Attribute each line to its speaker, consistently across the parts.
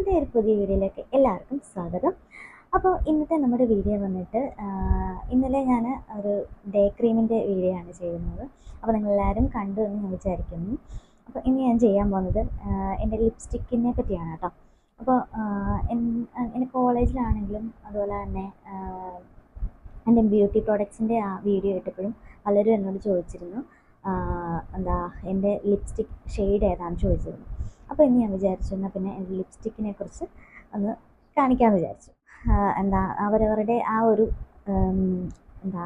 Speaker 1: ഇന്നത്തെ ഒരു പുതിയ വീഡിയോയിലേക്ക് എല്ലാവർക്കും സ്വാഗതം. അപ്പോൾ ഇന്നത്തെ നമ്മുടെ വീഡിയോ വന്നിട്ട് ഇന്നലെ ഞാൻ ഒരു ഡേ ക്രീമിൻ്റെ വീഡിയോ ആണ് ചെയ്യുന്നത്. അപ്പോൾ നിങ്ങളെല്ലാവരും കണ്ടു എന്ന് ഞാൻ വിചാരിക്കുന്നു. അപ്പോൾ ഇന്ന് ഞാൻ ചെയ്യാൻ പോകുന്നത് എൻ്റെ ലിപ്സ്റ്റിക്കിനെ പറ്റിയാണ് കേട്ടോ. അപ്പോൾ എൻ്റെ കോളേജിലാണെങ്കിലും അതുപോലെ തന്നെ എൻ്റെ ബ്യൂട്ടി പ്രോഡക്ട്സിൻ്റെ ആ വീഡിയോ ഇട്ടപ്പോഴും പലരും എന്നോട് ചോദിച്ചിരുന്നു എന്താ എൻ്റെ ലിപ്സ്റ്റിക് ഷെയ്ഡ് ഏതാണെന്ന് ചോദിച്ചിരുന്നു. അപ്പോൾ ഇന്ന് ഞാൻ വിചാരിച്ചു എന്നാൽ പിന്നെ എൻ്റെ ലിപ്സ്റ്റിക്കിനെ കുറിച്ച് ഒന്ന് കാണിക്കാമെന്ന് വിചാരിച്ചു. എന്താ അവരവരുടെ ആ ഒരു എന്താ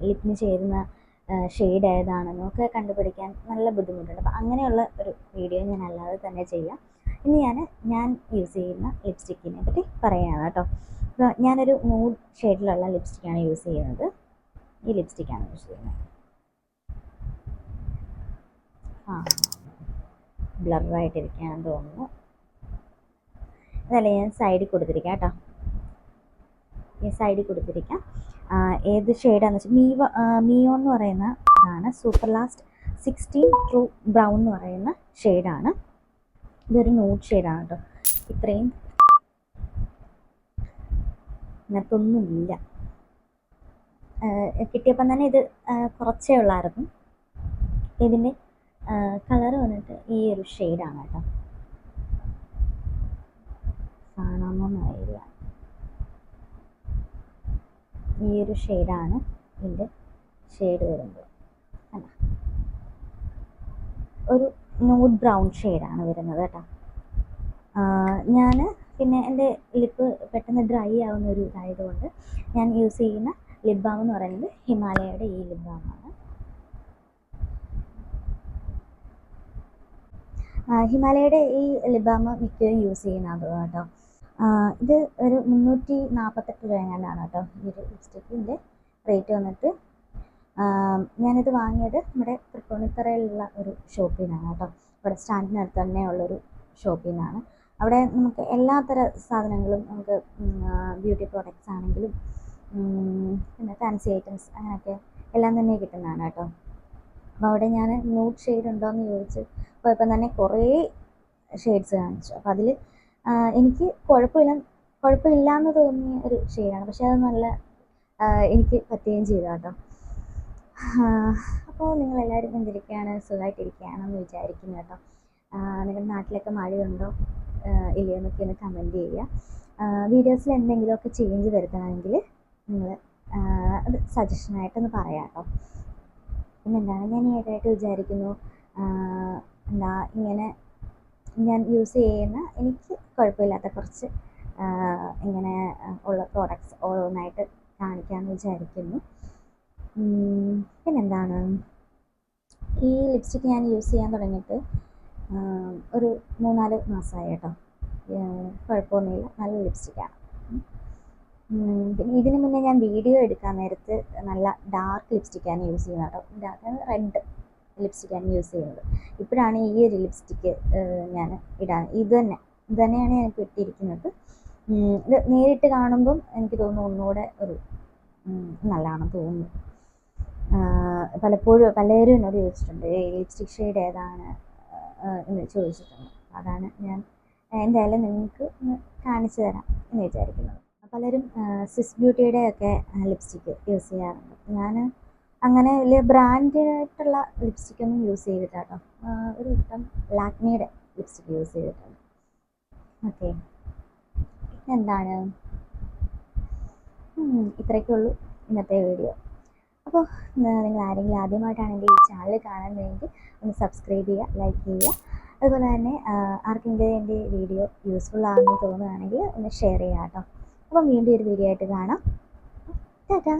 Speaker 1: ലിപ്പിന് ചേരുന്ന ഷെയ്ഡ് ഏതാണെന്നൊക്കെ കണ്ടുപിടിക്കാൻ നല്ല ബുദ്ധിമുട്ടുണ്ട്. അപ്പോൾ അങ്ങനെയുള്ള ഒരു വീഡിയോ ഞാൻ അല്ലാതെ തന്നെ ചെയ്യാം. ഇന്ന് ഞാൻ യൂസ് ചെയ്യുന്ന ലിപ്സ്റ്റിക്കിനെ പറ്റി പറയുകയാണ് കേട്ടോ. അപ്പോൾ ഞാനൊരു ന്യൂഡ് ഷെയ്ഡിലുള്ള ലിപ്സ്റ്റിക്കാണ് യൂസ് ചെയ്യുന്നത്. ഈ ലിപ്സ്റ്റിക്കാണ് യൂസ് ചെയ്യുന്നത്. ബ്ലറായിട്ടിരിക്കുകയാണെന്ന് തോന്നുന്നു. അതല്ല, ഞാൻ സൈഡിൽ കൊടുത്തിരിക്കാം കേട്ടോ. ഈ സൈഡിൽ കൊടുത്തിരിക്കാം. ഏത് ഷെയ്ഡാണെന്ന് വെച്ചാൽ മിയോ എന്ന് പറയുന്ന ഇതാണ്. സൂപ്പർ ലാസ്റ്റ് 16 ട്രൂ ബ്രൗൺ എന്ന് പറയുന്ന ഷെയ്ഡാണ്. ഇതൊരു ന്യൂഡ് ഷെയ്ഡാണ് കേട്ടോ. ഇത്രയും ഇതിനകത്തൊന്നുമില്ല. കിട്ടിയപ്പം തന്നെ ഇത് കുറച്ചേ ഉള്ളായിരുന്നു. ഇതിൻ്റെ കളർ വന്നിട്ട് ഈ ഒരു ഷെയ്ഡാണ് കേട്ടോ. കാണാമോന്ന് അറിയില്ല. ഈ ഒരു ഷെയ്ഡാണ് ഇതിൻ്റെ ഷെയ്ഡ് വരുന്നത്. അല്ല, ഒരു ന്യൂഡ് ബ്രൗൺ ഷെയ്ഡാണ് വരുന്നത് കേട്ടോ. ഞാൻ പിന്നെ എൻ്റെ ലിപ്പ് പെട്ടെന്ന് ഡ്രൈ ആവുന്ന ഒരു ഇതായതുകൊണ്ട് ഞാൻ യൂസ് ചെയ്യുന്ന ലിപ് ബാം എന്ന് പറയുന്നത് ഹിമാലയയുടെ ഈ ലിപ് ബാമാണ്. ഹിമാലയയുടെ ഈ ലിപ് ബാം മിക്കവരും യൂസ് ചെയ്യുന്നത് കേട്ടോ. ഇത് ഒരു 348 രൂപ എങ്ങാണ്ടാണ് കേട്ടോ ഈ ഒരു ലിപ്സ്റ്റിക്കിൻ്റെ റേറ്റ് വന്നിട്ട്. ഞാനിത് വാങ്ങിയത് നമ്മുടെ തൃപ്പൂണിത്തറയിലുള്ള ഒരു ഷോപ്പിൽ നിന്നാണ് കേട്ടോ. ഇവിടെ സ്റ്റാൻഡിനടുത്ത് തന്നെയുള്ളൊരു ഷോപ്പിൽ നിന്നാണ്. അവിടെ നമുക്ക് എല്ലാത്തര സാധനങ്ങളും നമുക്ക് ബ്യൂട്ടി പ്രോഡക്റ്റ്സ് ആണെങ്കിലും പിന്നെ ഫാൻസി ഐറ്റംസ് അങ്ങനെയൊക്കെ എല്ലാം തന്നെ കിട്ടുന്നതാണ് കേട്ടോ. അപ്പോൾ അവിടെ ഞാൻ ന്യൂഡ് ഷെയ്ഡ് ഉണ്ടോയെന്ന് ചോദിച്ച് പോയപ്പം തന്നെ കുറേ ഷെയ്ഡ്സ് കാണിച്ചു. അപ്പോൾ അതിൽ എനിക്ക് കുഴപ്പമില്ലാന്ന് തോന്നിയ ഒരു ഷെയ്ഡാണ്. പക്ഷേ അത് നല്ല എനിക്ക് പറ്റുകയും ചെയ്തു കേട്ടോ. അപ്പോൾ നിങ്ങളെല്ലാവരും എന്തിരിക്കുകയാണ്, സുഖമായിട്ടിരിക്കുകയാണെന്ന് വിചാരിക്കുന്നു കേട്ടോ. നിങ്ങളുടെ നാട്ടിലൊക്കെ മഴയുണ്ടോ ഇല്ലയോ എന്നൊക്കെ ഒന്ന് കമൻറ്റ് ചെയ്യുക. വീഡിയോസിൽ എന്തെങ്കിലുമൊക്കെ ചേഞ്ച് വരുത്തണമെങ്കിൽ നിങ്ങൾ അത് സജഷനായിട്ടൊന്ന് പറയാം കേട്ടോ. പിന്നെന്താണ്, ഞാൻ ഏതായിട്ട് വിചാരിക്കുന്നു എന്താ ഇങ്ങനെ ഞാൻ യൂസ് ചെയ്യുന്ന എനിക്ക് കുഴപ്പമില്ലാത്ത കുറച്ച് ഇങ്ങനെ ഉള്ള പ്രോഡക്ട്സ് ഓരോന്നായിട്ട് കാണിക്കാമെന്ന് വിചാരിക്കുന്നു. പിന്നെന്താണ്, ഈ ലിപ്സ്റ്റിക്ക് ഞാൻ യൂസ് ചെയ്യാൻ തുടങ്ങിയിട്ട് ഒരു 3-4 മാസമായി കേട്ടോ. കുഴപ്പമൊന്നുമില്ല, നല്ല ലിപ്സ്റ്റിക്കാണ്. പിന്നെ ഇതിന് മുന്നേ ഞാൻ വീഡിയോ എടുക്കാൻ നേരത്ത് നല്ല ഡാർക്ക് ലിപ്സ്റ്റിക്കാണ് യൂസ് ചെയ്യുന്നത് കേട്ടോ. റെഡ് ലിപ്സ്റ്റിക്കാണ് യൂസ് ചെയ്യുന്നത്. ഇപ്പോഴാണ് ഈ ഒരു ലിപ്സ്റ്റിക്ക് ഞാൻ ഇത് തന്നെയാണ് ഞാൻ ഇപ്പോൾ ഇട്ടിരിക്കുന്നത്. ഇത് നേരിട്ട് കാണുമ്പം എനിക്ക് തോന്നുന്നു ഒന്നുകൂടെ ഒരു നല്ലതാണെന്ന് തോന്നുന്നു. പലരും എന്നോട് ചോദിച്ചിട്ടുണ്ട് ഈ ലിപ്സ്റ്റിക് ഷെയ്ഡ് ഏതാണ് എന്ന് ചോദിച്ചിട്ടുണ്ട്. അതാണ് ഞാൻ എന്തായാലും നിങ്ങൾക്ക് കാണിച്ചു തരാം എന്ന് വിചാരിക്കുന്നത്. പലരും സ്വിസ് ബ്യൂട്ടിയുടെ ഒക്കെ ലിപ്സ്റ്റിക്ക് യൂസ് ചെയ്യാറുണ്ട്. ഞാൻ അങ്ങനെ വലിയ ബ്രാൻഡായിട്ടുള്ള ലിപ്സ്റ്റിക്കൊന്നും യൂസ് ചെയ്തിട്ടില്ല കേട്ടോ. ഒരു വട്ടം ലാക്മിയുടെ ലിപ്സ്റ്റിക്ക് യൂസ് ചെയ്തിട്ടുണ്ട്. ഓക്കെ, എന്താണ്, ഇത്രയൊക്കെ ഉള്ളൂ ഇന്നത്തെ വീഡിയോ. അപ്പോൾ നിങ്ങൾ ആരെങ്കിലും ആദ്യമായിട്ടാണ് എൻ്റെ ഈ ചാനൽ കാണുന്നതെങ്കിൽ ഒന്ന് സബ്സ്ക്രൈബ് ചെയ്യുക, ലൈക്ക് ചെയ്യുക. അതുപോലെ തന്നെ ആർക്കെങ്കിലും എൻ്റെ വീഡിയോ യൂസ്ഫുൾ ആണെന്ന് തോന്നുകയാണെങ്കിൽ ഒന്ന് ഷെയർ ചെയ്യുക കേട്ടോ. അപ്പം വീണ്ടും ഒരു വീഡിയോ ആയിട്ട് കാണാം. ടാറ്റാ.